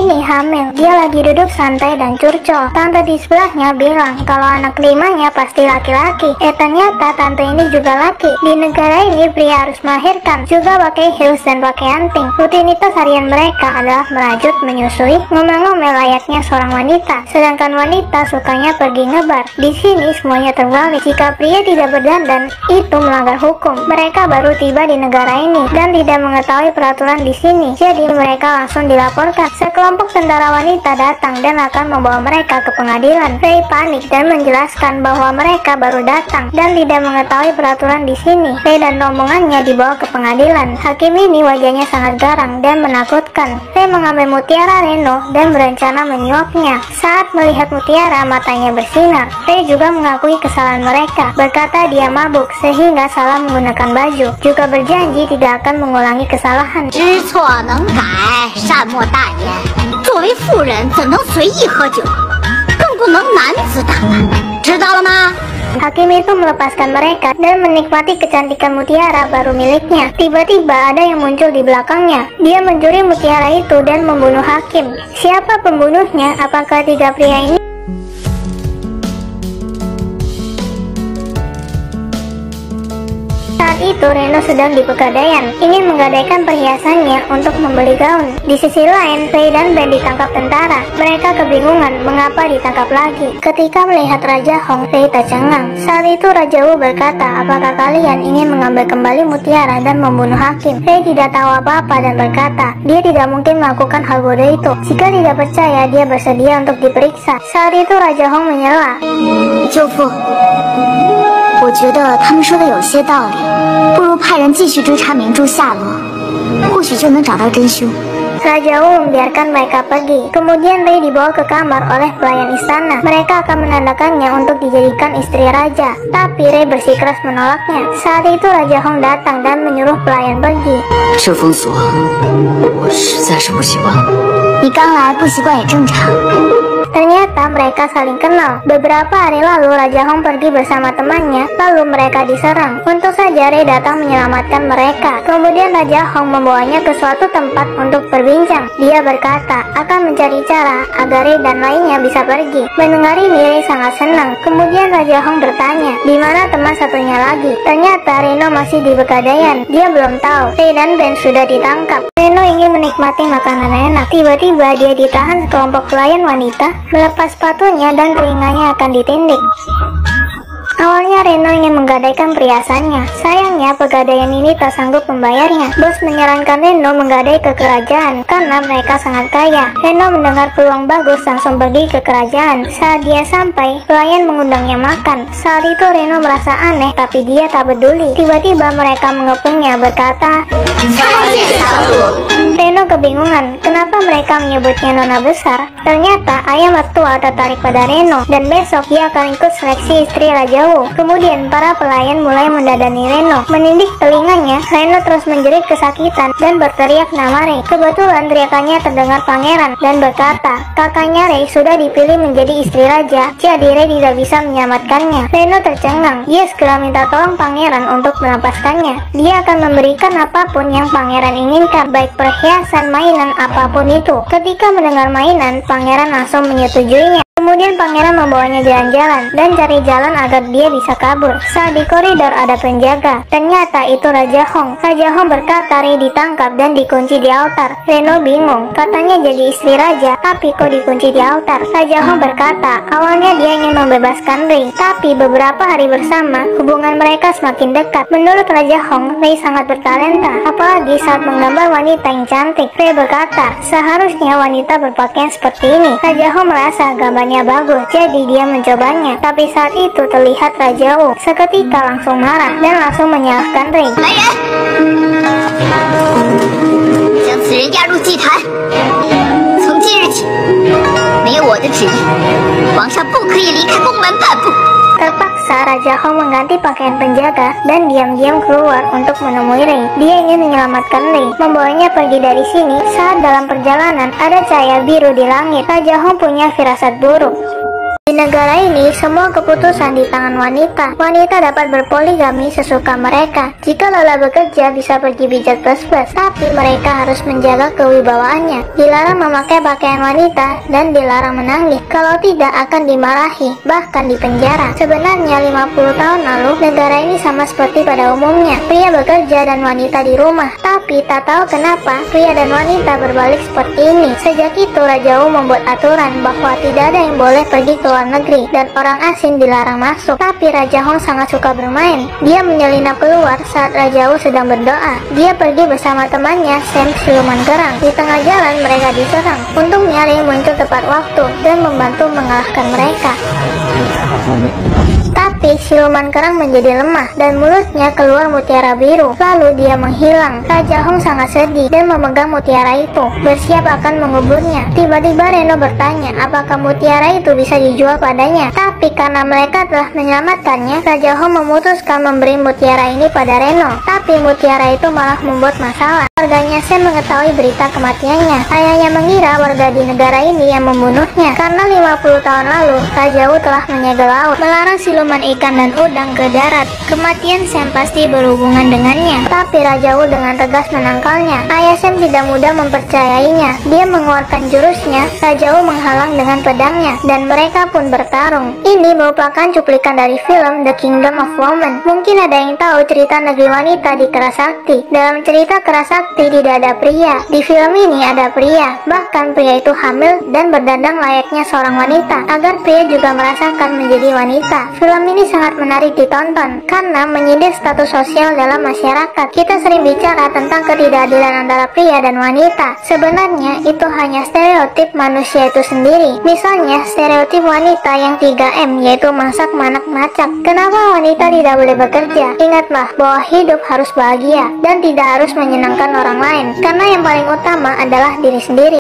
ini hamil. Dia lagi duduk santai dan curcol. Tante di sebelahnya bilang kalau anak kelimanya pasti laki-laki. Ternyata tante ini juga laki. Di negara ini pria harus melahirkan, juga pakai heels dan pakai anting. Rutinitas harian mereka adalah merajut, menyusui, ngomel-ngomel layaknya seorang wanita. Sedangkan wanita sukanya pergi ngebar. Di sini semuanya terbalik. Jika pria tidak berdandan, itu melanggar hukum. Mereka baru tiba di negara ini dan tidak mengetahui peraturan di sini. Jadi mereka langsung dilaporkan. Sekelompok tentara wanita datang dan akan membawa mereka ke pengadilan. Ray panik dan menjelaskan bahwa mereka baru datang dan tidak mengetahui peraturan di sini. Ray dan rombongannya dibawa ke pengadilan. Hakim ini wajahnya sangat garang dan menakutkan. Ray mengambil mutiara Reno dan berencana menyuapnya. Saat melihat mutiara, matanya bersinar. Ray juga mengakui kesalahan mereka, berkata dia mabuk sehingga salah menggunakan baju, juga berjanji tidak akan mengulangi kesalahan. 知错能改，善莫大焉。作为妇人，怎能随意喝酒？更不能男子打扮，知道了吗？ Hakim itu melepaskan mereka dan menikmati kecantikan mutiara baru miliknya. Tiba-tiba ada yang muncul di belakangnya. Dia mencuri mutiara itu dan membunuh hakim. Siapa pembunuhnya? Apakah tiga pria ini? Saat itu Reno sedang di Pegadaian, ingin menggadaikan perhiasannya untuk membeli gaun. Di sisi lain, Ray dan Ben ditangkap tentara. Mereka kebingungan mengapa ditangkap lagi. Ketika melihat Raja Hong, Ray tercengang. Saat itu Raja Wu berkata, apakah kalian ingin mengambil kembali mutiara dan membunuh hakim? Ray tidak tahu apa-apa dan berkata, dia tidak mungkin melakukan hal bodoh itu. Jika tidak percaya, dia bersedia untuk diperiksa. Saat itu Raja Hong menyela. 舅父，我觉得他们说的有些道理，不如派人继续追查明珠下落，或许就能找到真凶。 Raja Wu membiarkan mereka pergi. Kemudian Ray dibawa ke kamar oleh pelayan istana. Mereka akan menandakannya untuk dijadikan istri raja. Tapi Ray bersikeras menolaknya. Saat itu Raja Hong datang dan menyuruh pelayan pergi. 这封锁，我实在是不习惯。你刚来不习惯也正常。 Ternyata mereka saling kenal. Beberapa hari lalu Raja Hong pergi bersama temannya, lalu mereka diserang. Untung saja Ray datang menyelamatkan mereka. Kemudian Raja Hong membawanya ke suatu tempat untuk berbincang. Dia berkata akan mencari cara agar Ray dan lainnya bisa pergi. Mendengar ini Ray sangat senang. Kemudian Raja Hong bertanya, di mana teman satunya lagi? Ternyata Reno masih di Pegadaian. Dia belum tahu Ray dan Ben sudah ditangkap. Reno ingin menikmati makanan enak. Tiba-tiba dia ditahan sekelompok pelayan wanita, melepas sepatunya dan telinganya akan ditindik. Awalnya Reno ingin menggadaikan perhiasannya. Sayangnya Pegadaian ini tak sanggup membayarnya. Bos menyarankan Reno menggadai ke kerajaan karena mereka sangat kaya. Reno mendengar peluang bagus langsung pergi ke kerajaan. Saat dia sampai, pelayan mengundangnya makan. Saat itu Reno merasa aneh tapi dia tak peduli. Tiba-tiba mereka mengepungnya berkata, Reno kebingungan kenapa mereka menyebutnya Nona Besar. Ternyata ayah mertua tertarik pada Reno dan besok dia akan ikut seleksi istri Raja Wu. Kemudian para pelayan mulai mendadani Reno. Menindih telinganya, Reno terus menjerit kesakitan dan berteriak nama Ray. Kebetulan teriakannya terdengar pangeran dan berkata, kakaknya Ray sudah dipilih menjadi istri raja, jadi Ray tidak bisa menyelamatkannya. Reno tercengang. Dia segera minta tolong pangeran untuk melepaskannya. Dia akan memberikan apapun yang pangeran inginkan, baik perhiasan, mainan, apapun itu. Ketika mendengar mainan, pangeran langsung menyetujuinya. Kemudian pangeran membawanya jalan-jalan dan cari jalan agar dia bisa kabur. Saat di koridor ada penjaga. Ternyata itu Raja Hong. Raja Hong berkata Ray ditangkap dan dikunci di altar. Reno bingung. Katanya jadi istri raja, tapi kok dikunci di altar? Raja Hong berkata awalnya dia ingin membebaskan Ray, tapi beberapa hari bersama hubungan mereka semakin dekat. Menurut Raja Hong, Ray sangat bertalenta, apalagi saat menggambar wanita yang cantik. Ray berkata seharusnya wanita berpakaian seperti ini. Raja Hong merasa gambarnya bagus, jadi dia mencobanya. Tapi saat itu terlihat Raja Wu seketika langsung marah dan langsung menyalahkan Ray. 来人，将此人押入祭坛。从今日起，没有我的旨意，皇上不可以离开宫门半步。 Terpaksa Raja Hong mengganti pakaian penjaga dan diam-diam keluar untuk menemui Ray. Dia ingin menyelamatkan Ray, membawanya pergi dari sini. Saat dalam perjalanan ada cahaya biru di langit. Raja Hong punya firasat buruk. Di negara ini, semua keputusan di tangan wanita. Wanita dapat berpoligami sesuka mereka. Jika lelah bekerja, bisa pergi pijat bus-bus, tapi mereka harus menjaga kewibawaannya. Dilarang memakai pakaian wanita dan dilarang menangis. Kalau tidak akan dimarahi, bahkan dipenjara. Sebenarnya 50 tahun lalu, negara ini sama seperti pada umumnya. Pria bekerja dan wanita di rumah. Tapi tak tahu kenapa pria dan wanita berbalik seperti ini. Sejak itu Raja Wu membuat aturan bahwa tidak ada yang boleh pergi ke luar negeri dan orang asing dilarang masuk. Tapi Raja Hong sangat suka bermain. Dia menyelinap keluar saat Raja Wu sedang berdoa. Dia pergi bersama temannya Sam siluman kerang. Di tengah jalan mereka diserang. Untungnya Lee muncul tepat waktu dan membantu mengalahkan mereka. Tapi siluman kerang menjadi lemah dan mulutnya keluar mutiara biru. Lalu dia menghilang. Raja Hong sangat sedih dan memegang mutiara itu, bersiap akan menguburnya. Tiba-tiba Reno bertanya apakah mutiara itu bisa dijual padanya. Tapi karena mereka telah menyelamatkannya, Raja Hong memutuskan memberi mutiara ini pada Reno. Tapi mutiara itu malah membuat masalah. Warganya Sam mengetahui berita kematiannya. Ayahnya mengira warga di negara ini yang membunuhnya. Karena 50 tahun lalu, Raja Wu telah menyegel laut, melarang siluman ikan dan udang ke darat. Kematian Sam pasti berhubungan dengannya. Tapi Raja Wu dengan tegas menangkalnya. Ayah Sam tidak mudah mempercayainya. Dia mengeluarkan jurusnya. Raja Wu menghalang dengan pedangnya dan mereka pun bertarung. Ini merupakan cuplikan dari film The Kingdom of Woman. Mungkin ada yang tahu cerita negeri wanita di Kerasakti. Dalam cerita Kerasakti tidak ada pria. Di film ini ada pria. Bahkan pria itu hamil dan berdandang layaknya seorang wanita agar pria juga merasakan menjadi wanita. Film ini sangat menarik ditonton karena menyindir status sosial dalam masyarakat. Kita sering bicara tentang ketidakadilan antara pria dan wanita. Sebenarnya itu hanya stereotip manusia itu sendiri. Misalnya stereotip wanita yang 3M, yaitu masak, manak, macak. Kenapa wanita tidak boleh bekerja? Ingatlah bahwa hidup harus bahagia dan tidak harus menyenangkan orang lain, karena yang paling utama adalah diri sendiri.